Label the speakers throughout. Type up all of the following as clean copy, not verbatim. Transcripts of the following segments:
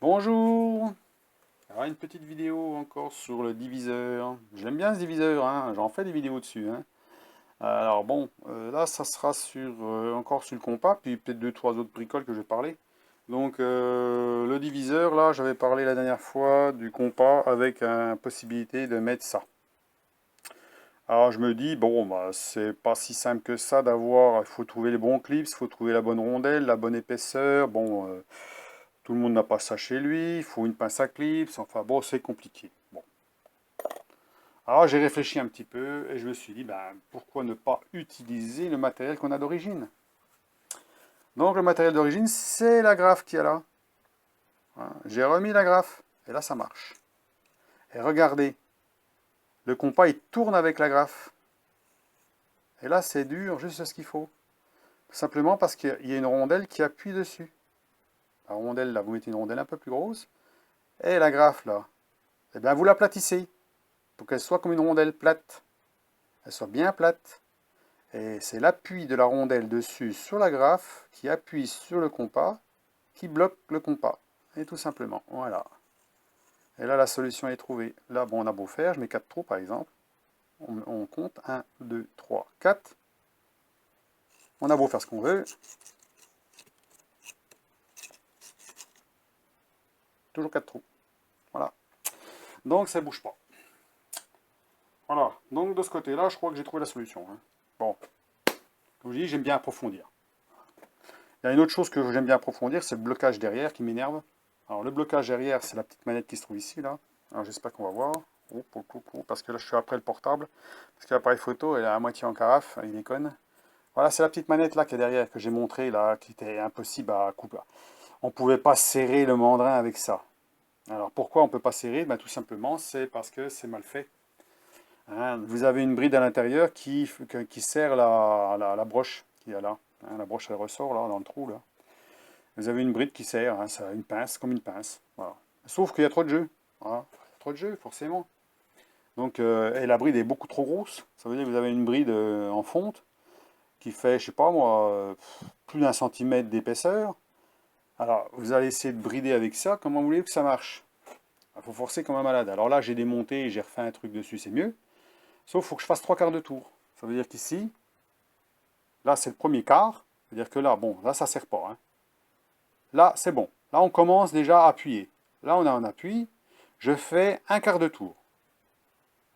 Speaker 1: Bonjour! Alors une petite vidéo encore sur le diviseur. J'aime bien ce diviseur, hein, j'en fais des vidéos dessus, hein. Alors bon, là ça sera encore sur le compas, puis peut-être deux, trois autres bricoles que je vais parler. Donc le diviseur, là j'avais parlé la dernière fois du compas avec la possibilité de mettre ça. Alors je me dis, bon, bah, c'est pas si simple que ça d'avoir, il faut trouver les bons clips, il faut trouver la bonne rondelle, la bonne épaisseur, bon, tout le monde n'a pas ça chez lui, il faut une pince à clips, enfin bon, c'est compliqué. Bon. Alors j'ai réfléchi un petit peu et je me suis dit, ben, pourquoi ne pas utiliser le matériel qu'on a d'origine? Donc le matériel d'origine, c'est la graffe qui est là. Voilà. J'ai remis la graffe et là ça marche. Et regardez, le compas il tourne avec la graffe. Et là c'est dur, juste ce qu'il faut. Tout simplement parce qu'il y a une rondelle qui appuie dessus. La rondelle là, vous mettez une rondelle un peu plus grosse. Et la graffe là, eh bien vous l'aplatissez pour qu'elle soit comme une rondelle plate. Elle soit bien plate. Et c'est l'appui de la rondelle dessus sur la graffe qui appuie sur le compas, qui bloque le compas. Et tout simplement, voilà. Et là, la solution est trouvée. Là, bon, on a beau faire, je mets 4 trous par exemple. On compte 1, 2, 3, 4. On a beau faire ce qu'on veut. Toujours 4 trous. Voilà. Donc, ça ne bouge pas. Voilà. Donc, de ce côté-là, je crois que j'ai trouvé la solution, hein. Bon. Comme je dis, j'aime bien approfondir. Il y a une autre chose que j'aime bien approfondir, c'est le blocage derrière qui m'énerve. Alors le blocage derrière, c'est la petite manette qui se trouve ici, là. Alors j'espère qu'on va voir. Parce que là, je suis après le portable. Parce que l'appareil photo, elle est à moitié en carafe, il déconne. Voilà, c'est la petite manette là qui est derrière, que j'ai montré là, qui était impossible à couper. On ne pouvait pas serrer le mandrin avec ça. Alors pourquoi on ne peut pas serrer? Ben, tout simplement, c'est parce que c'est mal fait. Hein, vous avez une bride à l'intérieur qui serre la broche qui est là. Hein, la broche, elle ressort là, dans le trou là. Vous avez une bride qui sert, hein, ça a une pince, comme une pince. Voilà. Sauf qu'il y a trop de jeu. Voilà. Il y a trop de jeu, forcément. Donc, et la bride est beaucoup trop grosse. Ça veut dire que vous avez une bride en fonte qui fait, je sais pas moi, plus d'un centimètre d'épaisseur. Alors, vous allez essayer de brider avec ça. Comment voulez-vous que ça marche? Il faut forcer comme un malade. Alors là, j'ai démonté et j'ai refait un truc dessus, c'est mieux. Sauf qu'il faut que je fasse trois quarts de tour. Ça veut dire qu'ici, là, c'est le premier quart. Ça veut dire que là, bon, là, ça ne sert pas, hein. Là, c'est bon. Là, on commence déjà à appuyer. Là, on a un appui. Je fais un quart de tour.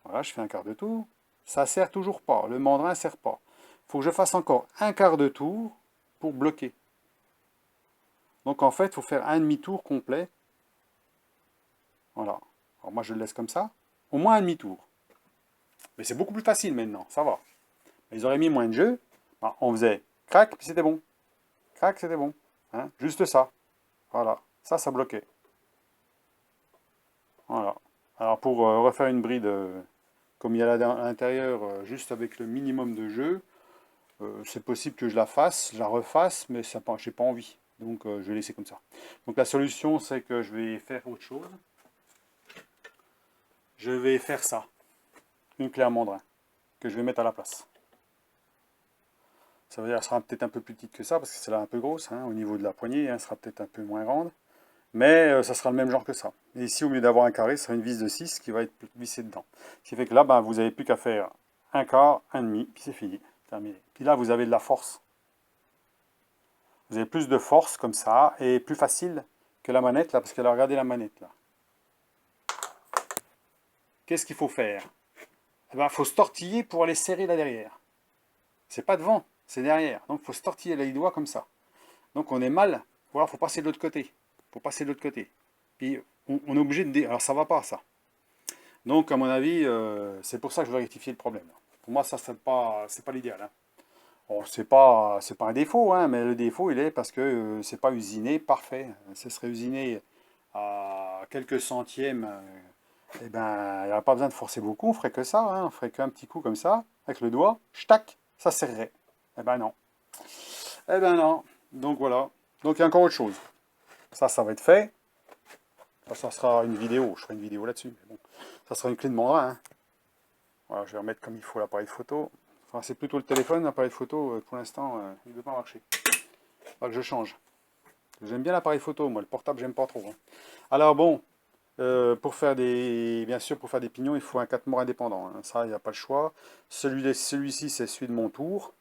Speaker 1: Voilà, je fais un quart de tour. Ça ne sert toujours pas. Le mandrin ne sert pas. Il faut que je fasse encore un quart de tour pour bloquer. Donc, en fait, il faut faire un demi-tour complet. Voilà. Alors, moi, je le laisse comme ça. Au moins un demi-tour. Mais c'est beaucoup plus facile maintenant. Ça va. Ils auraient mis moins de jeu. Ben, on faisait crac, puis c'était bon. Crac, c'était bon. Hein, juste ça. Voilà. Ça bloquait. Voilà. Alors pour refaire une bride comme il y a là à l'intérieur, juste avec le minimum de jeu, c'est possible que je la fasse, je la refasse, mais ça, j'ai pas envie. Donc je vais laisser comme ça. Donc la solution, c'est que je vais faire autre chose. Je vais faire ça, une clé à mandrin, que je vais mettre à la place. Ça veut dire qu'elle sera peut-être un peu plus petite que ça, parce que c'est là un peu grosse, hein, au niveau de la poignée, hein, elle sera peut-être un peu moins grande. Mais ça sera le même genre que ça. Et ici, au lieu d'avoir un carré, ce sera une vis de 6 qui va être vissée dedans. Ce qui fait que là, ben, vous n'avez plus qu'à faire un quart, un demi, puis c'est fini, terminé. Puis là, vous avez de la force. Vous avez plus de force comme ça, et plus facile que la manette, là, parce que là, regardez la manette, là. Qu'est-ce qu'il faut faire? Eh ben, il faut se tortiller pour aller serrer là derrière. C'est pas devant, c'est derrière. Donc, il faut se tortiller les doigts comme ça. Donc, on est mal. Voilà, il faut passer de l'autre côté. Il faut passer de l'autre côté. Puis, on est obligé de... Alors, ça va pas, ça. Donc, à mon avis, c'est pour ça que je veux rectifier le problème. Pour moi, ça, c'est pas l'idéal, hein. Bon, c'est pas un défaut, hein, mais le défaut, il est parce que c'est pas usiné parfait. Ce serait usiné à quelques centièmes, et ben, il n'y aurait pas besoin de forcer beaucoup, on ferait que ça, hein, on ferait qu'un petit coup comme ça, avec le doigt, tac, ça serrerait. Eh ben non. Eh ben non. Donc voilà. Donc il y a encore autre chose. Ça va être fait. Ça sera une vidéo, je ferai une vidéo là-dessus. Mais bon, ça sera une clé de mandrin, hein. Voilà, je vais remettre comme il faut l'appareil photo. Enfin, c'est plutôt le téléphone, l'appareil photo, pour l'instant, il ne veut pas marcher. Il faudra que je change. J'aime bien l'appareil photo, moi, le portable, j'aime pas trop, hein. Alors bon, bien sûr, pour faire des pignons, il faut un 4 morts indépendant, hein. Ça, il n'y a pas le choix. Celui-ci, c'est celui de mon tour,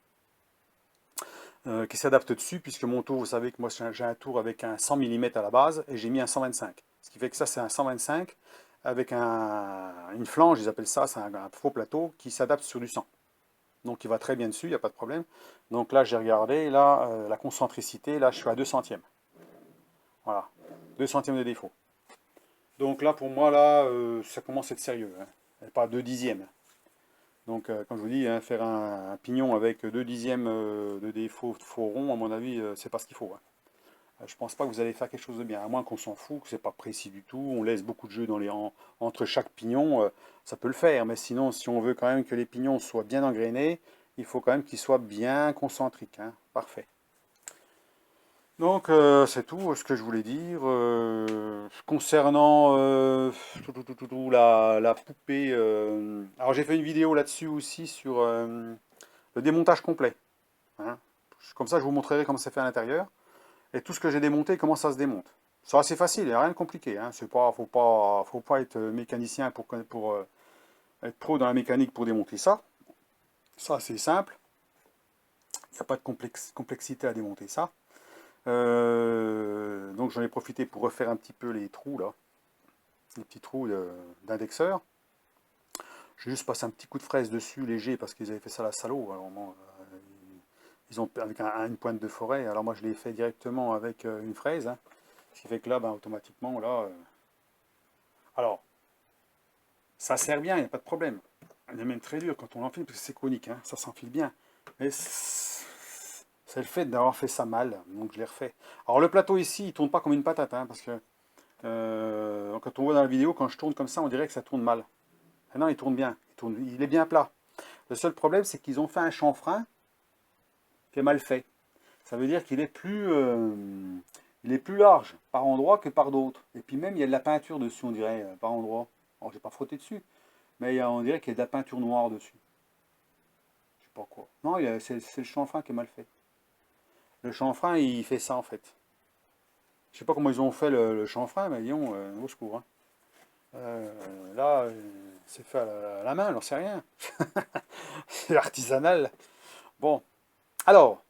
Speaker 1: qui s'adapte dessus, puisque mon tour, vous savez que moi, j'ai un tour avec un 100 mm à la base, et j'ai mis un 125. Ce qui fait que ça, c'est un 125 avec une flange, ils appellent ça, c'est un faux plateau qui s'adapte sur du 100. Donc il va très bien dessus, il n'y a pas de problème. Donc là, j'ai regardé, là, la concentricité, là, je suis à 2 centièmes. Voilà, 2 centièmes de défaut. Donc là, pour moi, là, ça commence à être sérieux, hein. Et pas 2 dixièmes. Donc, comme je vous dis, hein, faire un pignon avec 2 dixièmes de défaut faux rond, à mon avis, c'est pas ce qu'il faut, hein. Je pense pas que vous allez faire quelque chose de bien, à moins qu'on s'en fout, que c'est pas précis du tout, on laisse beaucoup de jeu entre chaque pignon, ça peut le faire, mais sinon, si on veut quand même que les pignons soient bien engrainés, il faut quand même qu'ils soient bien concentriques, hein. Parfait. Donc, c'est tout ce que je voulais dire. Concernant la poupée, alors j'ai fait une vidéo là-dessus aussi sur le démontage complet, hein. Comme ça, je vous montrerai comment c'est fait à l'intérieur. Et tout ce que j'ai démonté, comment ça se démonte. C'est assez facile, il n'y a rien de compliqué, hein. Faut pas être mécanicien pour être pro dans la mécanique pour démonter ça. Ça, c'est simple. Il n'y a pas de complexité à démonter ça. Donc j'en ai profité pour refaire un petit peu les trous là, les petits trous d'indexeur. J'ai juste passé un petit coup de fraise dessus, léger, parce qu'ils avaient fait ça à la salaud. Alors, bon, ils ont avec une pointe de forêt. Alors moi je l'ai fait directement avec une fraise, hein. Ce qui fait que là, ben, automatiquement, là... Alors, ça sert bien, il n'y a pas de problème. Il est même très dur quand on l'enfile, parce que c'est conique, hein, ça s'enfile bien. Mais c'est le fait d'avoir fait ça mal, donc je l'ai refait. Alors le plateau ici, il tourne pas comme une patate, hein, parce que quand on voit dans la vidéo, quand je tourne comme ça, on dirait que ça tourne mal. Ah non, il tourne bien, il est bien plat. Le seul problème, c'est qu'ils ont fait un chanfrein qui est mal fait. Ça veut dire il est plus large par endroit que par d'autres. Et puis même, il y a de la peinture dessus, on dirait, par endroit. Alors, j'ai pas frotté dessus, mais on dirait qu'il y a de la peinture noire dessus. Je sais pas quoi. Non, c'est le chanfrein qui est mal fait. Le chanfrein, il fait ça, en fait. Je sais pas comment ils ont fait le chanfrein, mais disons, au secours, hein. Là, c'est fait à la main, j'en sais rien. C'est artisanal. Bon, alors,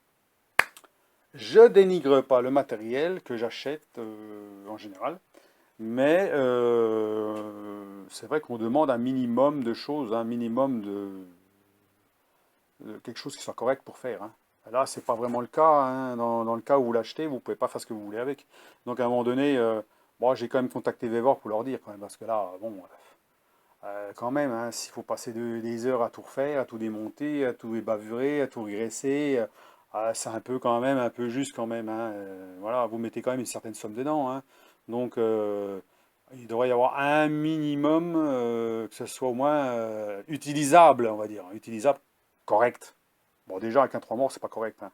Speaker 1: je dénigre pas le matériel que j'achète en général, mais c'est vrai qu'on demande un minimum de choses, un minimum de quelque chose qui soit correct pour faire, hein. Là, c'est pas vraiment le cas, hein. Dans le cas où vous l'achetez, vous pouvez pas faire ce que vous voulez avec. Donc à un moment donné, moi j'ai quand même contacté Vevor pour leur dire, quand même, parce que là, bon, quand même, hein, s'il faut passer des heures à tout refaire, à tout démonter, à tout ébavurer, à tout graisser, c'est un peu quand même, un peu juste quand même, hein. Voilà, vous mettez quand même une certaine somme dedans, hein. Donc, il devrait y avoir un minimum, que ce soit au moins utilisable, on va dire, utilisable, correct. Bon, déjà, avec un 3 morts, c'est pas correct, hein.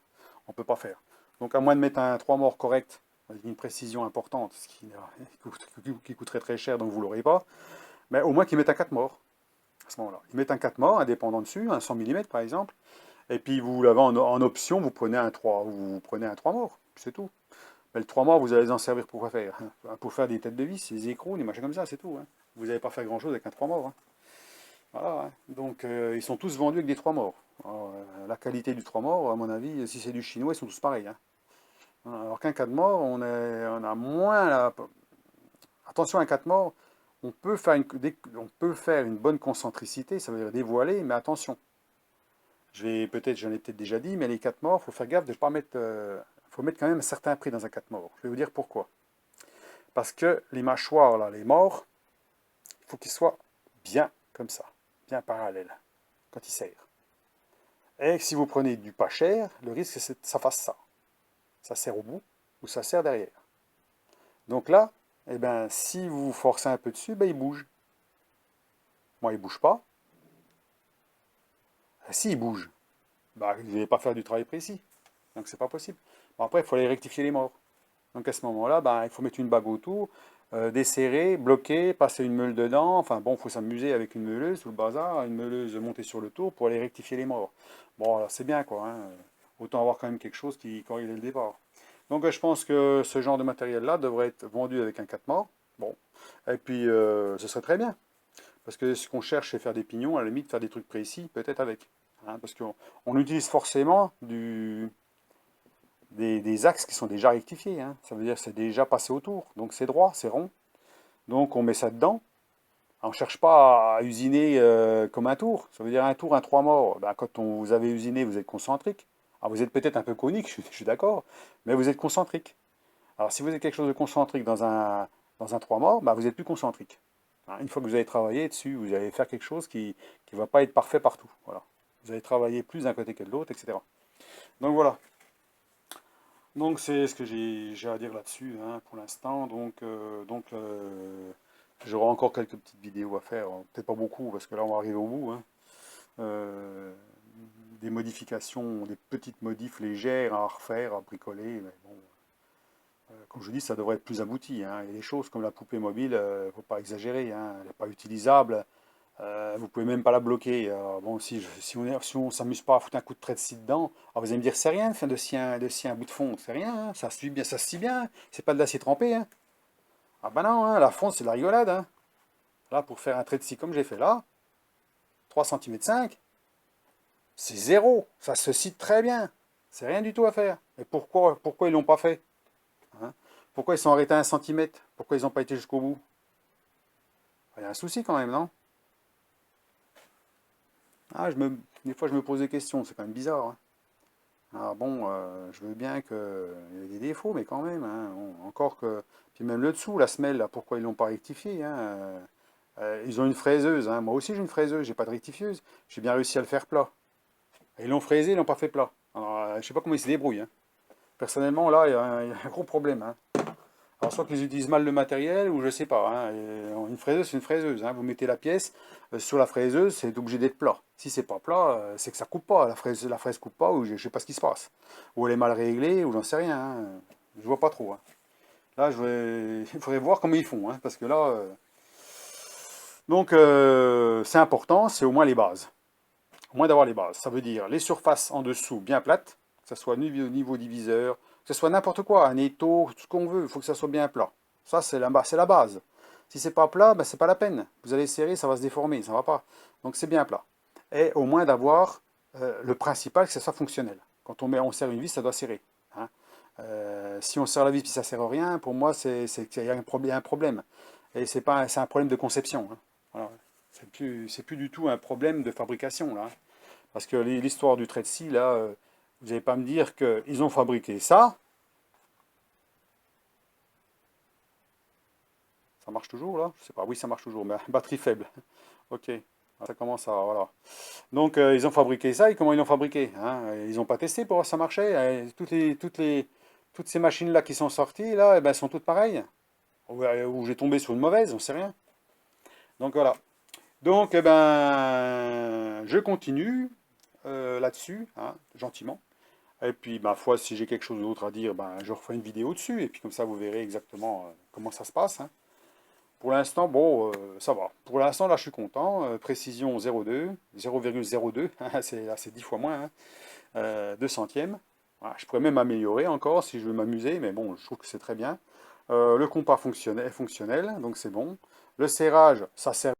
Speaker 1: On peut pas faire. Donc, à moins de mettre un 3 morts correct, avec une précision importante, ce qui coûterait très cher, donc vous l'aurez pas. Mais au moins qu'ils mettent un 4 morts à ce moment-là. Ils mettent un 4 morts indépendant dessus, un 100 mm par exemple, et puis vous l'avez en option, vous prenez un 3, vous prenez un 3 morts, c'est tout. Mais le 3 morts, vous allez en servir pour quoi faire? Pour faire des têtes de vis, des écrous, des machins comme ça, c'est tout, hein. Vous n'allez pas faire grand-chose avec un 3 morts, hein. Voilà, hein. Donc ils sont tous vendus avec des 3 morts. Alors, la qualité du 3 morts, à mon avis, si c'est du chinois, ils sont tous pareils, hein. Alors qu'un 4 morts, on a moins la... Attention à un 4 morts, on peut faire une bonne concentricité, ça veut dire dévoiler, mais attention. J'en ai peut-être déjà dit, mais les 4 morts, il faut faire gaffe de ne pas mettre. Faut mettre quand même un certain prix dans un 4 morts. Je vais vous dire pourquoi. Parce que les mâchoires, là, les morts, il faut qu'ils soient bien comme ça, bien parallèles, quand ils serrent. Et si vous prenez du pas cher, le risque c'est que ça fasse ça. Ça serre au bout ou ça serre derrière. Donc là, eh ben, si vous forcez un peu dessus, ben, il bouge. Moi, il ne bouge pas. Si, il bouge. Bah, vous n'allez pas faire du travail précis. Donc c'est pas possible. Bon, après, il faut aller rectifier les morts. Donc à ce moment-là, bah, il faut mettre une bague autour, desserrer, bloquer, passer une meule dedans. Enfin bon, il faut s'amuser avec une meuleuse, tout le bazar, une meuleuse montée sur le tour pour aller rectifier les morts. Bon, alors c'est bien quoi, hein. Autant avoir quand même quelque chose qui corrige dès le départ. Donc je pense que ce genre de matériel-là devrait être vendu avec un 4 mâts. Bon, et puis ce serait très bien. Parce que ce qu'on cherche, c'est faire des pignons, à la limite faire des trucs précis, peut-être avec. Hein, parce qu'on utilise forcément des axes qui sont déjà rectifiés. Hein. Ça veut dire que c'est déjà passé autour. Donc c'est droit, c'est rond. Donc on met ça dedans. On ne cherche pas à usiner comme un tour. Ça veut dire un tour, un 3 mâts. Ben, quand vous avez usiné, vous êtes concentrique. Alors vous êtes peut-être un peu conique, je suis d'accord, mais vous êtes concentrique. Alors si vous avez quelque chose de concentrique dans un 3 mâts, ben, vous n'êtes plus concentrique. Hein, une fois que vous avez travaillé dessus, vous allez faire quelque chose qui ne va pas être parfait partout. Voilà. Vous allez travailler plus d'un côté que de l'autre, etc. Donc voilà. Donc c'est ce que j'ai à dire là-dessus hein, pour l'instant. J'aurai encore quelques petites vidéos à faire. Peut-être pas beaucoup parce que là on va arriver au bout. Hein. Euh, des modifications, des petites modifs légères à refaire, à bricoler. Mais bon, comme je dis, ça devrait être plus abouti. Hein. Il y a des choses comme la poupée mobile, il ne faut pas exagérer. Hein. Elle n'est pas utilisable. Vous pouvez même pas la bloquer. Bon, si on s'amuse pas à foutre un coup de trait de scie dedans, vous allez me dire c'est rien, fin de scie un bout de fond, c'est rien, hein, ça se suit bien, ça se scie bien, c'est pas de l'acier trempé. Hein. Ah bah non, hein, la fonte c'est de la rigolade. Hein. Là, pour faire un trait de scie comme j'ai fait là, 3,5 cm, c'est zéro, ça se scie très bien. C'est rien du tout à faire. Et pourquoi ils l'ont pas fait? Hein. Pourquoi ils sont arrêtés à 1 cm? Pourquoi ils n'ont pas été jusqu'au bout? Il y a un souci quand même, non? Des fois je me pose des questions, c'est quand même bizarre. Hein. Ah bon, je veux bien qu'il y ait des défauts, mais quand même, hein, encore que... Puis même le dessous, la semelle, là, pourquoi ils l'ont pas rectifié hein, ils ont une fraiseuse, hein. Moi aussi j'ai une fraiseuse, j'ai pas de rectifieuse. J'ai bien réussi à le faire plat. Et ils l'ont fraisé, ils l'ont pas fait plat. Alors, je sais pas comment ils se débrouillent. Hein. Personnellement, là, il y a un gros problème. Hein. Alors, soit qu'ils utilisent mal le matériel, ou je sais pas. Hein. Une fraiseuse, c'est une fraiseuse. Hein. Vous mettez la pièce sur la fraiseuse, c'est obligé d'être plat. Si c'est pas plat, c'est que ça coupe pas. La fraise coupe pas, ou je sais pas ce qui se passe. Ou elle est mal réglée, ou j'en sais rien. Hein. Je vois pas trop. Hein. Là, il faudrait voir comment ils font. Hein, parce que là. C'est important, c'est au moins les bases. Au moins d'avoir les bases. Ça veut dire les surfaces en dessous bien plates, que ce soit niveau diviseur, que ce soit n'importe quoi, un étau, tout ce qu'on veut, il faut que ça soit bien plat. Ça, c'est la base. Si c'est pas plat, ben, c'est pas la peine. Vous allez serrer, ça va se déformer, ça va pas. Donc c'est bien plat. Et au moins d'avoir le principal, que ce soit fonctionnel. Quand on serre une vis, ça doit serrer. Hein. Si on serre la vis et ça ne sert à rien, pour moi, c'est qu'il y a un problème. Et c'est un problème de conception. Hein. Voilà. C'est plus du tout un problème de fabrication. Là. Parce que l'histoire du trait de scie, là, vous n'allez pas me dire qu'ils ont fabriqué ça. Ça marche toujours là? Je sais pas. Oui, ça marche toujours, mais batterie faible. Ok. Ça commence à. Voilà. Donc, ils ont fabriqué ça et comment ils l'ont fabriqué hein. Ils n'ont pas testé pour voir si ça marchait. Toutes ces machines-là qui sont sorties, là, eh ben, sont toutes pareilles. Ou j'ai tombé sur une mauvaise, on ne sait rien. Donc voilà. Donc, eh ben, je continue là-dessus, hein, gentiment. Et puis, ma foi, si j'ai quelque chose d'autre à dire, ben, je referai une vidéo dessus. Et puis, comme ça, vous verrez exactement comment ça se passe. Hein. Pour l'instant, bon, ça va. Pour l'instant, là, je suis content. Précision 0,2, 0,02, c'est 10 fois moins, hein, 2 centièmes. Voilà, je pourrais même améliorer encore si je veux m'amuser, mais bon, je trouve que c'est très bien. Le compas est fonctionnel, donc c'est bon. Le serrage, ça sert.